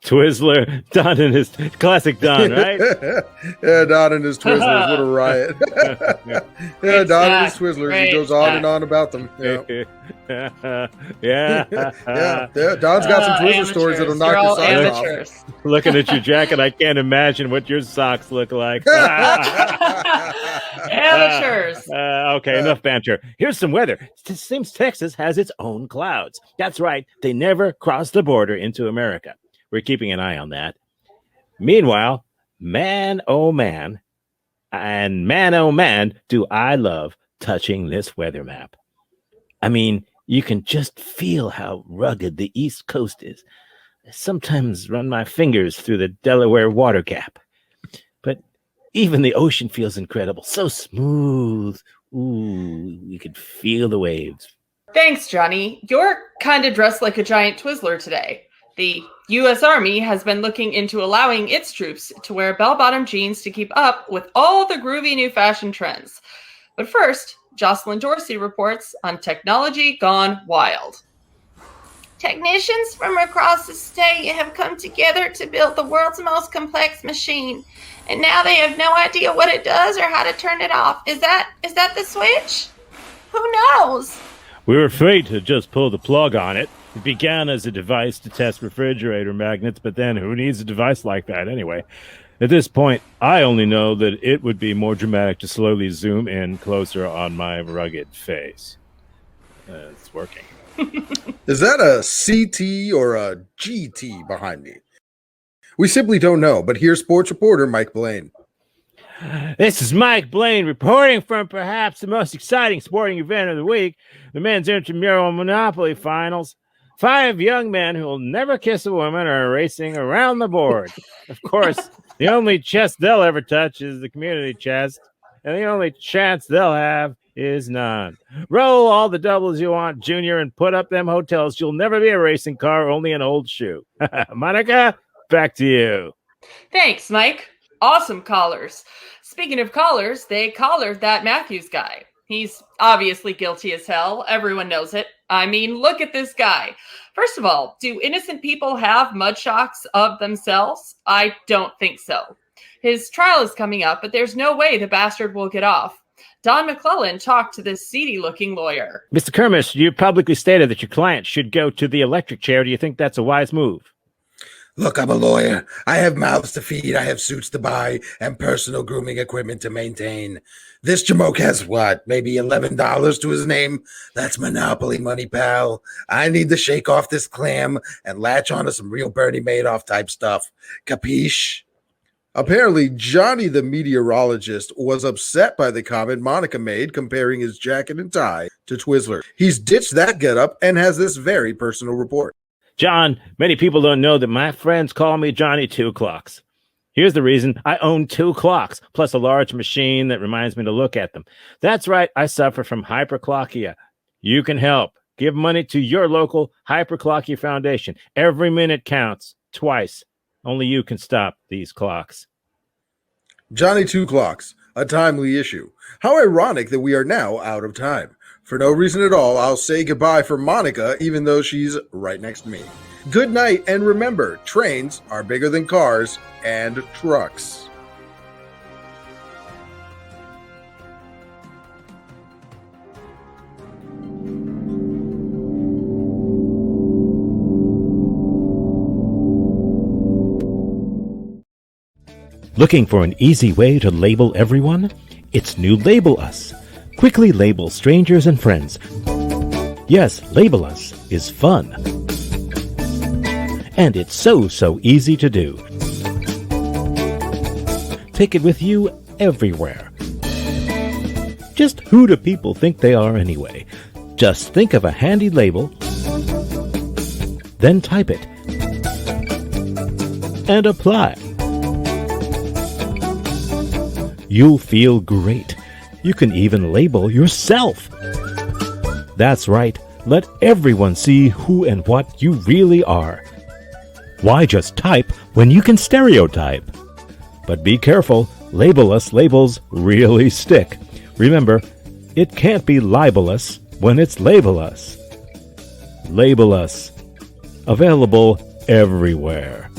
Twizzler, Don and his classic Don, right? Yeah, Don and his Twizzlers, what a riot. Yeah, Don and his Twizzlers, he goes on and on about them. Yeah. Yeah. Yeah, Don's got some Twizzler stories that'll knock your socks off. Looking at your jacket, I can't imagine what your socks look like. Amateurs. Okay, enough banter. Here's some weather. It seems Texas has its own clouds. That's right. They never cross the border into America. We're keeping an eye on that. Meanwhile, man, oh man, do I love touching this weather map. I mean, you can just feel how rugged the East Coast is. I sometimes run my fingers through the Delaware water gap. But even the ocean feels incredible. So smooth. Ooh, you can feel the waves. Thanks, Johnny. You're kind of dressed like a giant Twizzler today. The U.S. Army has been looking into allowing its troops to wear bell-bottom jeans to keep up with all the groovy new fashion trends. But first, Jocelyn Dorsey reports on technology gone wild. Technicians from across the state have come together to build the world's most complex machine, and now they have no idea what it does or how to turn it off. Is that the switch? Who knows? We were afraid to just pull the plug on it. It began as a device to test refrigerator magnets, but then who needs a device like that anyway? At this point, I only know that it would be more dramatic to slowly zoom in closer on my rugged face. It's working. Is that a CT or a GT behind me? We simply don't know, but here's sports reporter Mike Blaine. This is Mike Blaine reporting from perhaps the most exciting sporting event of the week, the men's intramural Monopoly finals. 5 young men who will never kiss a woman are racing around the board. Of course, the only chest they'll ever touch is the community chest, and the only chance they'll have is none. Roll all the doubles you want, Junior, and put up them hotels. You'll never be a racing car, only an old shoe. Monica, back to you. Thanks, Mike. Awesome callers. Speaking of callers, they collared that Matthews guy. He's obviously guilty as hell. Everyone knows it. I mean, look at this guy. First of all, do innocent people have mugshots of themselves? I don't think so. His trial is coming up, but there's no way the bastard will get off. Don McClellan talked to this seedy-looking lawyer. Mr. Kermish, you publicly stated that your client should go to the electric chair. Do you think that's a wise move? Look, I'm a lawyer. I have mouths to feed, I have suits to buy, and personal grooming equipment to maintain. This jamoke has what, maybe $11 to his name? That's monopoly money, pal. I need to shake off this clam and latch onto some real Bernie Madoff type stuff. Capiche? Apparently, Johnny the meteorologist was upset by the comment Monica made comparing his jacket and tie to Twizzler. He's ditched that getup and has this very personal report. John, many people don't know that my friends call me Johnny 2 O'Clocks. Here's the reason: I own 2 clocks, plus a large machine that reminds me to look at them. That's right, I suffer from hyperclockia. You can help. Give money to your local Hyperclockia Foundation. Every minute counts, twice. Only you can stop these clocks. Johnny Two Clocks, a timely issue. How ironic that we are now out of time. For no reason at all, I'll say goodbye for Monica, even though she's right next to me. Good night, and remember, trains are bigger than cars and trucks. Looking for an easy way to label everyone? It's new Label Us. Quickly label strangers and friends. Yes, Label Us is fun. And it's so easy to do. Take it with you everywhere. Just who do people think they are anyway? Just think of a handy label, then type it, and apply. You'll feel great. You can even label yourself. That's right. Let everyone see who and what you really are. Why just type when you can stereotype? But be careful, Label Us labels really stick. Remember, it can't be libelous when it's Label Us. Label Us. Available everywhere.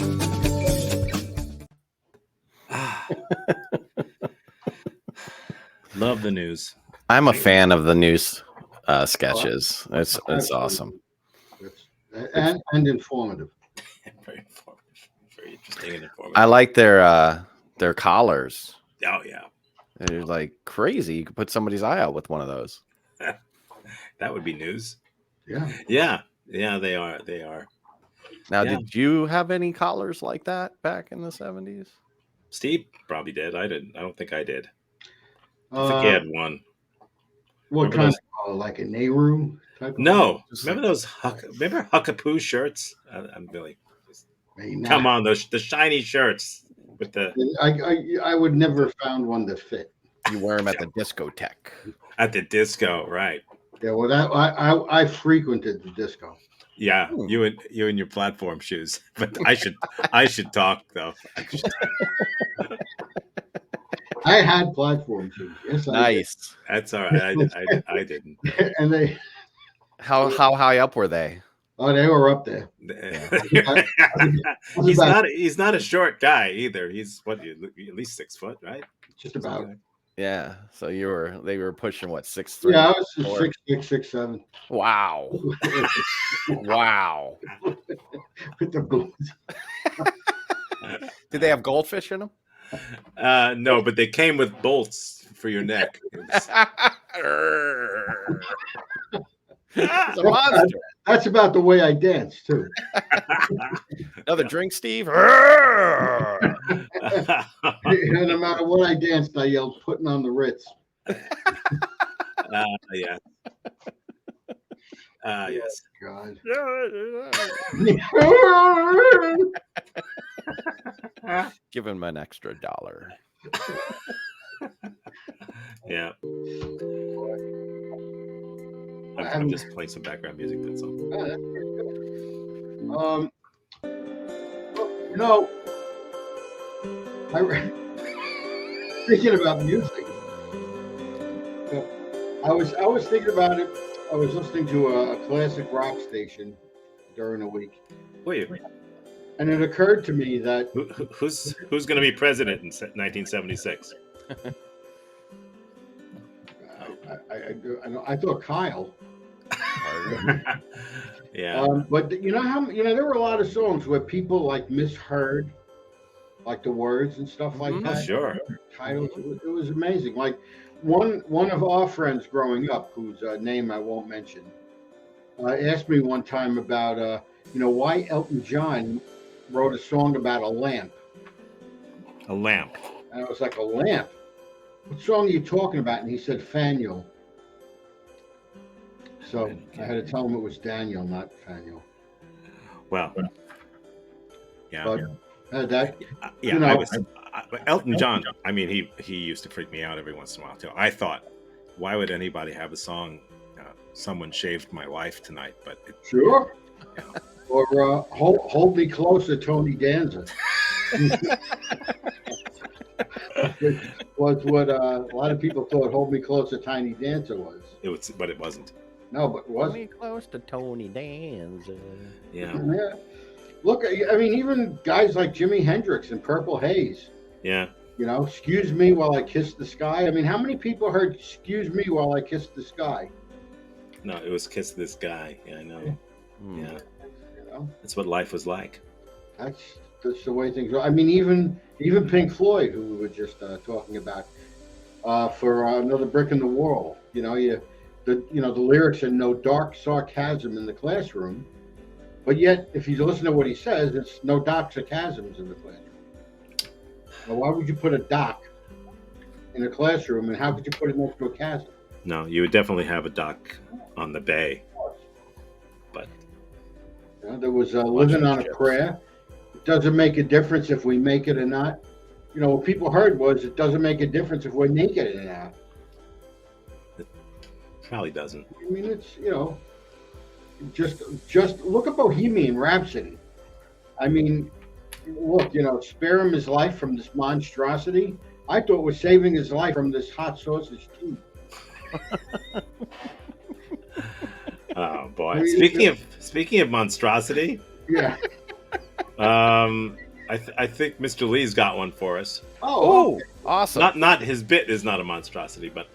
Love the news. I'm a fan of the news sketches. It's awesome. And informative. Very informative. Very interesting and informative. I like their collars. Oh yeah. They're like crazy. You could put somebody's eye out with one of those. That would be news. Yeah. Yeah. Yeah, they are. They are. Now, Yeah. did you have any collars like that back in the 70s? Steve probably did. I didn't. I don't think I did. I think he had one. What Remember kind those- of collar? Like a Nehru type of No. Just Remember those remember Huckapoo shirts? I'm really Maybe not. come on, those the shiny shirts with the I would never have found one that fit. You wear them at the discotheque. at the disco, right? Yeah, well, that I frequented the disco. Yeah, you and your platform shoes. But I should talk though. I had platform shoes. Yes, Nice. That's all right. I didn't. I did. And they How high up were they? oh, they were up there. He's not a short guy either. He's what at least 6 foot, right? Just about. Yeah. So they were pushing what 6'3"? Yeah, I was 4"? 6'6", 6'7". Wow. Wow. With the boots. Did they have goldfish in them? No, but they came with bolts for your neck. It's a monster. That's about the way I dance too. Another drink, Steve? No matter what I danced, I yelled, "Putting on the Ritz." Yeah. Yes. God. Give him an extra $1. Yeah. I'm just playing some background music. That's all. You know, thinking about music. I was thinking about it. I was listening to a classic rock station during the week. Wait. And it occurred to me that who's going to be president in 1976? I thought Kyle. Yeah. But there were a lot of songs where people like misheard, like the words and stuff like that. Sure. Titles. It was amazing. Like one of our friends growing up, whose name I won't mention, asked me one time about why Elton John wrote a song about a lamp. A lamp. And I was like, a lamp? What song are you talking about? And he said, Faniel. So I had to tell him it was Daniel, not Faniel. Well, yeah. But That, Yeah, you know, I was. Elton John. I mean, he used to freak me out every once in a while too. I thought, why would anybody have a song? Someone shaved my life tonight, but sure. Or hold me closer, Tony Danza. was what a lot of people thought "Hold Me Closer, Tiny Dancer" was. It was, but it wasn't. No, but it Hold wasn't. me close to Tony Danza. Yeah. Yeah. Look, I mean, even guys like Jimi Hendrix and Purple Haze. Yeah. You know, excuse me while I kiss the sky. I mean, how many people heard "Excuse me while I kiss the sky"? No, it was "Kiss This Guy." Yeah, I know. Yeah. You know, That's what life was like. that's the way things go. I mean, even Pink Floyd, who we were just talking about, for Another Brick in the Wall. You know, the lyrics are no dark sarcasm in the classroom, but yet if you listen to what he says, it's no dark sarcasms in the classroom. Now, why would you put a dock in a classroom, and how could you put it next to a chasm? No, you would definitely have a dock on the bay. But You know, there was living on a prayer. It doesn't make a difference if we make it or not. You know, what people heard was it doesn't make a difference if we're naked or not. it probably doesn't. I mean, it's, you know, just look at Bohemian Rhapsody. I mean, look, you know, spare him his life from this monstrosity. I thought we're saving his life from this hot sausage tea. Oh boy! Speaking of monstrosity, yeah. I think Mr. Lee's got one for us. Oh, awesome! Not his bit is not a monstrosity, but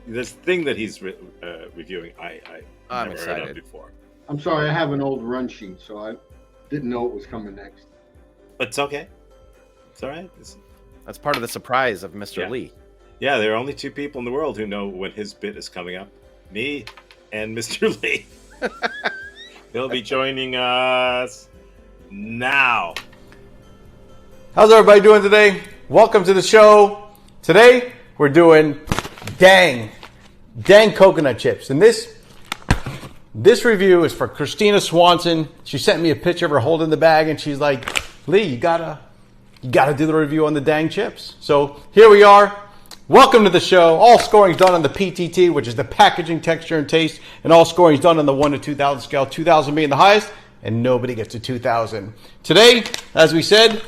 this thing that he's reviewing, I'm never excited. heard of before. I'm sorry, I have an old run sheet, so I didn't know it was coming next. But it's okay. It's all right. That's part of the surprise of Mr. Lee. Yeah, there are only two people in the world who know when his bit is coming up: me and Mr. Lee. He'll be joining us now. How's everybody doing today? Welcome to the show. Today we're doing dang coconut chips, and this review is for Christina Swanson. She sent me a picture of her holding the bag, and she's like, "Lee, you gotta do the review on the dang chips." So here we are. Welcome to the show. All scoring is done on the PTT, which is the packaging, texture, and taste, and all scoring is done on the 1 to 2,000 scale. 2,000 being the highest, and nobody gets to 2,000. Today, as we said,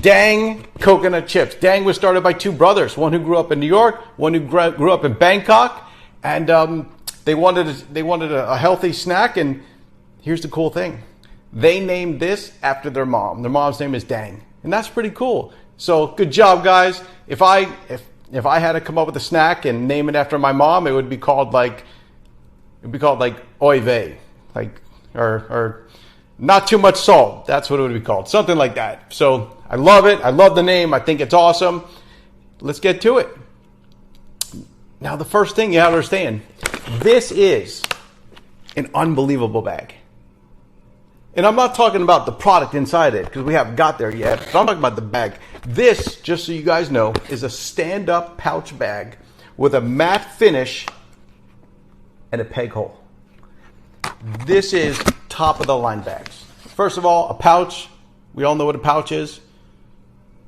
dang coconut chips. Dang was started by two brothers, one who grew up in New York, one who grew up in Bangkok, and they wanted a healthy snack. And here's the cool thing: they named this after their mom. Their mom's name is Dang, and that's pretty cool. So good job, guys. If I had to come up with a snack and name it after my mom, it would be called like oy vey, like or not too much salt. That's what it would be called, something like that. So I love it. I love the name. I think it's awesome. Let's get to it. Now, the first thing you have to understand, this is an unbelievable bag. And I'm not talking about the product inside it, because we haven't got there yet. But I'm talking about the bag. This, just so you guys know, is a stand-up pouch bag with a matte finish and a peg hole. This is top-of-the-line bags. First of all, a pouch. We all know what a pouch is,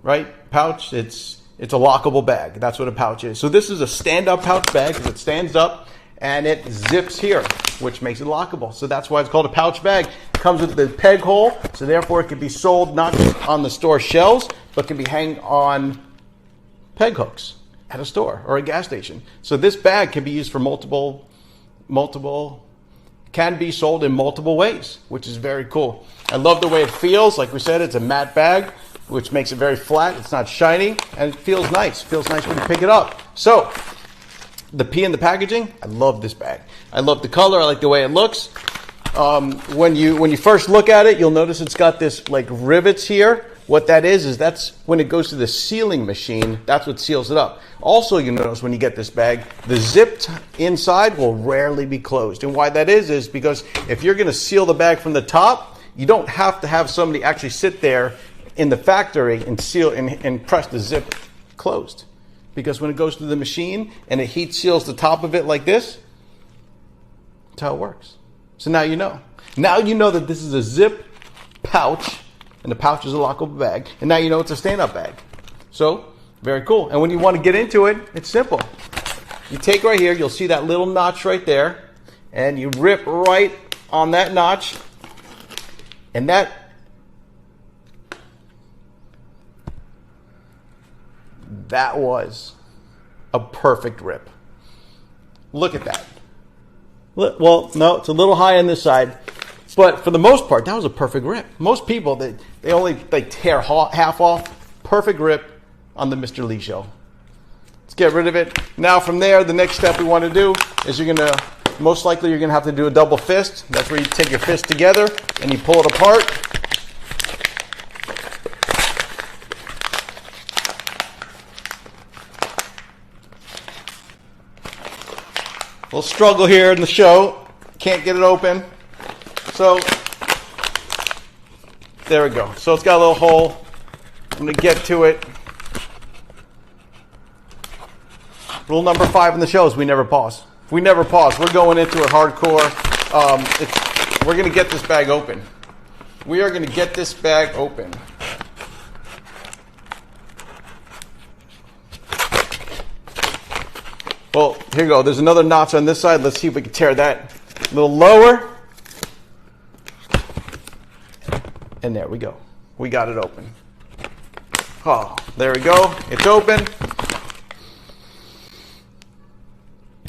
right? Pouch, it's a lockable bag. That's what a pouch is. So this is a stand-up pouch bag because it stands up and it zips here, which makes it lockable. So that's why it's called a pouch bag. It comes with the peg hole, so therefore it can be sold not just on the store shelves, but can be hanged on peg hooks at a store or a gas station. So this bag can be used for can be sold in multiple ways, which is very cool. I love the way it feels. Like we said, it's a matte bag, which makes it very flat. It's not shiny, and it feels nice. It feels nice when you pick it up. So the P in the packaging, I love this bag. I love the color. I like the way it looks. When you first look at it, you'll notice it's got this like rivets here. What that is that's when it goes to the sealing machine, that's what seals it up. Also, you notice when you get this bag, the zip inside will rarely be closed. And why that is because if you're going to seal the bag from the top, you don't have to have somebody actually sit there in the factory and seal and press the zip closed. Because when it goes through the machine and it heat seals the top of it like this, that's how it works. So now you know. Now you know that this is a zip pouch and the pouch is a lockable bag. And now you know it's a stand-up bag. So, very cool. And when you want to get into it, it's simple. You take right here, you'll see that little notch right there, and you rip right on that notch, and that was a perfect rip. Look at that. Well, no, it's a little high on this side, but for the most part, that was a perfect rip. Most people, they tear half off. Perfect rip on the Mr. Lee show. Let's get rid of it. Now from there, the next step we want to do is most likely you're going to have to do a double fist. That's where you take your fist together and you pull it apart. Little struggle here in the show. Can't get it open. So, there we go. So it's got a little hole. I'm going to get to it. Rule number 5 in the show is we never pause. If we never pause, we're going into it hardcore. We're going to get this bag open. We are going to get this bag open. Well, here you go. There's another notch on this side. Let's see if we can tear that a little lower. And there we go. We got it open. Oh, there we go. It's open.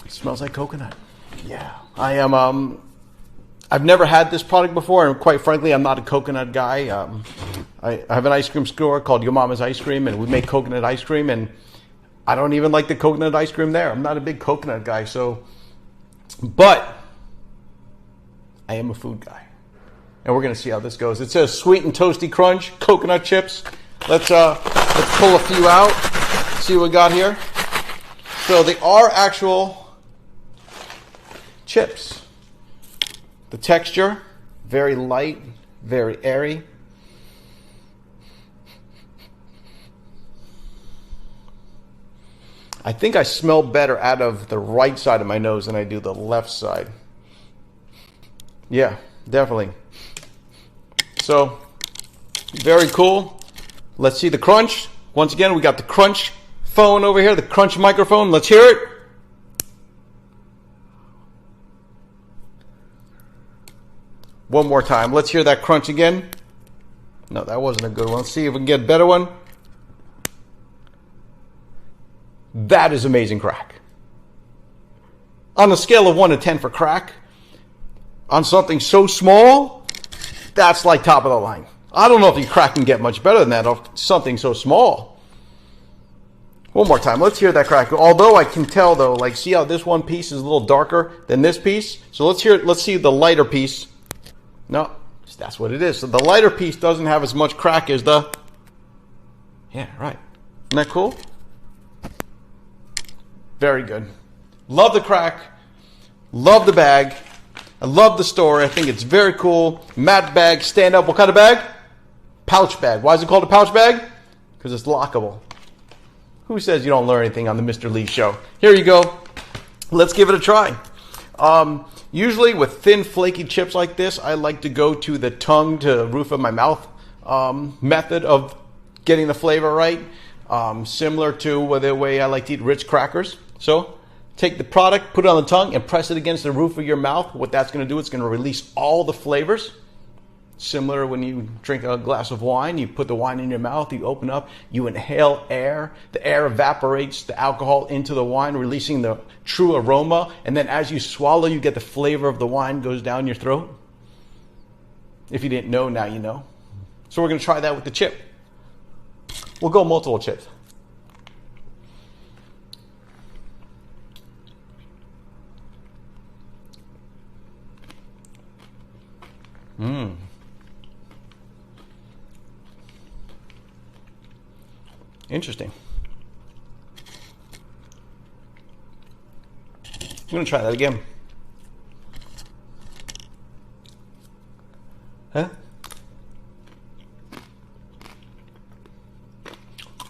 It smells like coconut. Yeah. I am, I've never had this product before, and quite frankly, I'm not a coconut guy. I have an ice cream store called Your Mama's Ice Cream, and we make coconut ice cream, and I don't even like the coconut ice cream there. I'm not a big coconut guy, but I am a food guy. And we're going to see how this goes. It says sweet and toasty crunch, coconut chips. Let's pull a few out, see what we got here. So they are actual chips. The texture, very light, very airy. I think I smell better out of the right side of my nose than I do the left side. Yeah, definitely. So, very cool. Let's see the crunch. Once again, we got the crunch phone over here, the crunch microphone. Let's hear it. One more time. Let's hear that crunch again. No, that wasn't a good one. Let's see if we can get a better one. That is amazing crack. On a scale of 1 to 10 for crack, on something so small, that's like top of the line. I don't know if your crack can get much better than that off something so small. One more time. Let's hear that crack. Although I can tell though, like see how this one piece is a little darker than this piece? So let's hear it. Let's see the lighter piece. No, that's what it is. So the lighter piece doesn't have as much crack as the... Yeah, right. Isn't that cool? Very good. Love the crack. Love the bag. I love the story. I think it's very cool. Matte bag, stand up. What kind of bag? Pouch bag. Why is it called a pouch bag? Because it's lockable. Who says you don't learn anything on the Mr. Lee show? Here you go. Let's give it a try. Usually with thin, flaky chips like this, I like to go to the tongue to roof of my mouth method of getting the flavor right. Similar to the way I like to eat Ritz crackers. So take the product, put it on the tongue, and press it against the roof of your mouth. What that's going to do, it's going to release all the flavors. Similar when you drink a glass of wine, you put the wine in your mouth, you open up, you inhale air. The air evaporates the alcohol into the wine, releasing the true aroma. And then as you swallow, you get the flavor of the wine goes down your throat. If you didn't know, now you know. So we're going to try that with the chip. We'll go multiple chips. Interesting. I'm going to try that again. Huh?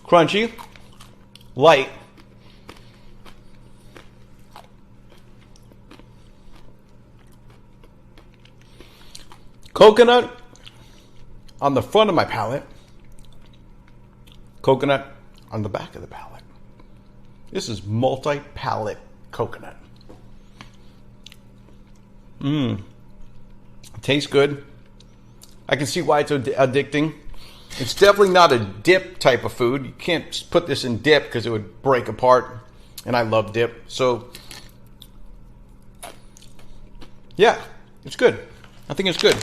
Crunchy, light, coconut, on the front of my palate, coconut on the back of the palate. This is multi-palate coconut. Tastes good. I can see why it's addicting. It's definitely not a dip type of food. You can't just put this in dip because it would break apart. And I love dip. So, yeah, it's good. I think it's good.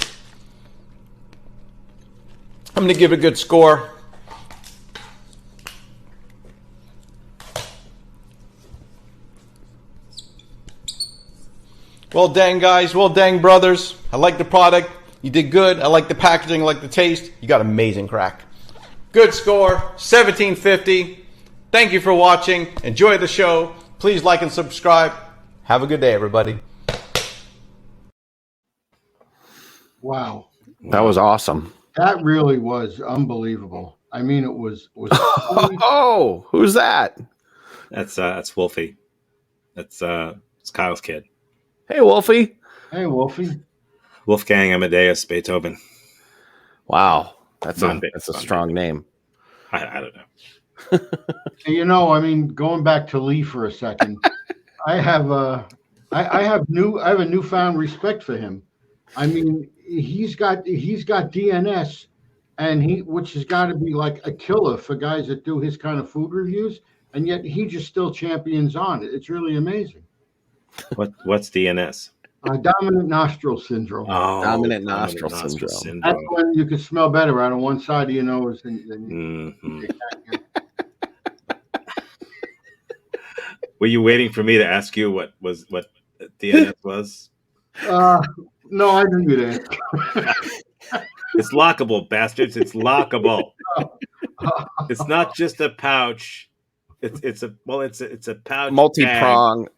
I'm going to give it a good score. Well dang, guys. Well dang, brothers. I like the product. You did good. I like the packaging. I like the taste. You got amazing crack. Good score. 1750. Thank you for watching. Enjoy the show. Please like and subscribe. Have a good day, everybody. Wow. That was awesome. That really was unbelievable. I mean, it was Oh, who's that? That's Wolfie. It's Kyle's kid. Hey, Wolfie. Hey, Wolfie. Wolfgang Amadeus Beethoven. Wow, that's Von a strong name. I don't know. You know, I mean, going back to Lee for a second, I have a newfound respect for him. I mean, he's got DNS, and which has got to be like a killer for guys that do his kind of food reviews, and yet he just still champions on it. It's really amazing. What's DNS? Dominant nostril syndrome. Oh, dominant nostril syndrome. That's when you can smell better out of one side of your nose than Were you waiting for me to ask you what DNS was? No, I didn't do that. It's lockable, bastards. It's lockable. It's not just a pouch. It's a pouch.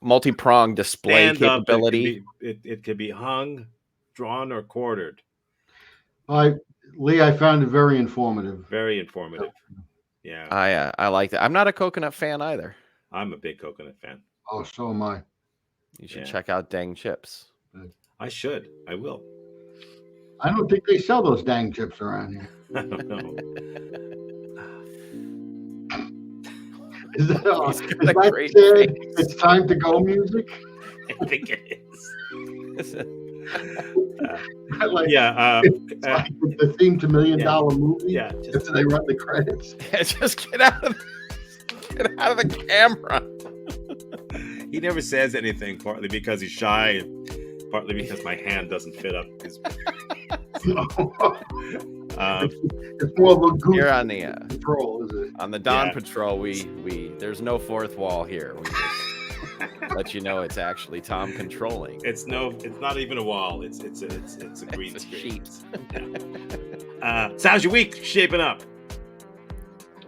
Multi-prong display Stand up, capability. It could be hung, drawn, or quartered. Lee, I found it very informative. Very informative. Yeah. I like that. I'm not a coconut fan either. I'm a big coconut fan. Oh, so am I. You should check out Dang Chips. I should. I will. I don't think they sell those dang chips around here. I don't know. Is that great said, it's time to go music? I think it is. It's like the theme to $1 Million Movie. Yeah, just they run the credits. Just get out of the camera. He never says anything, partly because he's shy, and partly because my hand doesn't fit up his. It's more of a goose. You're on the patrol, is it? On the Dawn Patrol, we there's no fourth wall here. We just let you know it's actually Tom controlling. It's not even a wall. It's a green screen. So how's your week shaping up?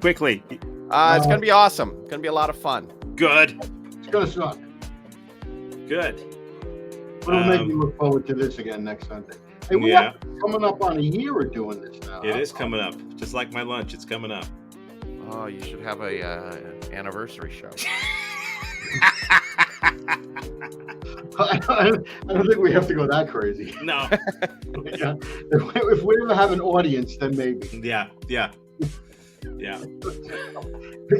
Quickly. It's gonna be awesome. It's gonna be a lot of fun. Good. It's gonna suck. Good. We'll make you look forward to this again next Sunday. Hey, we are coming up on a year of doing this now. It is coming up. Just like my lunch, it's coming up. Oh, you should have a anniversary show. I don't think we have to go that crazy. No. If we ever have an audience, then maybe. Yeah.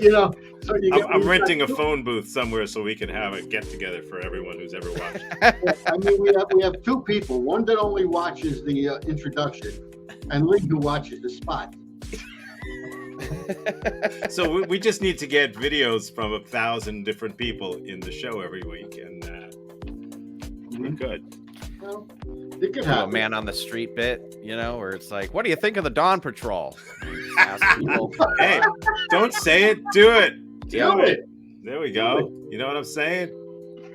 You know, so I'm renting a phone booth somewhere so we can have a get together for everyone who's ever watched. I mean, we have two people. One that only watches the introduction, and Lee who watches the spot. So we just need to get videos from 1,000 different people in the show every week, and we're good. Well, it could Do a happen. man on the street bit, where it's like, what do you think of the Dawn Patrol? Ask people. Hey, don't say it, do it. Do it. There we go. You know what I'm saying?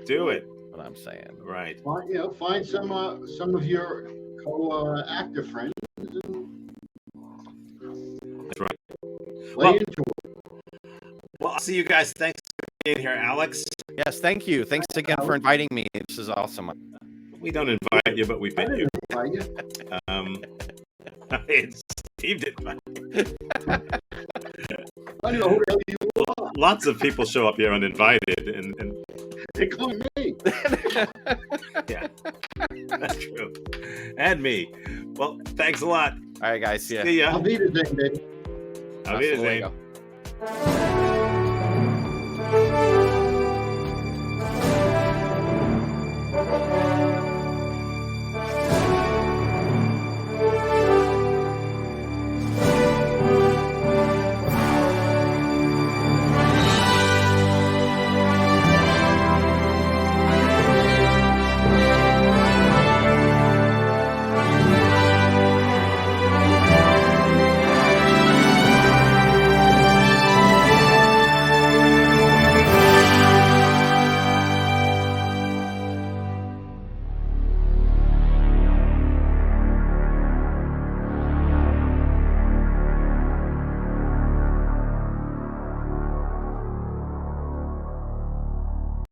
Do it. What I'm saying. Right. Find some of your co-actor friends. That's right. Play into it. Well, I'll see you guys. Thanks for being here, Alex. Yes, thank you. Thanks again for inviting me. This is awesome. We don't invite you, but we fit you. Steve did. I know who the hell you are. Lots of people show up here uninvited, and including me. Yeah, that's true. And me. Well, thanks a lot. All right, guys. See ya. See ya. I'll be the thing, baby. I'll be the Hasta thing. luego.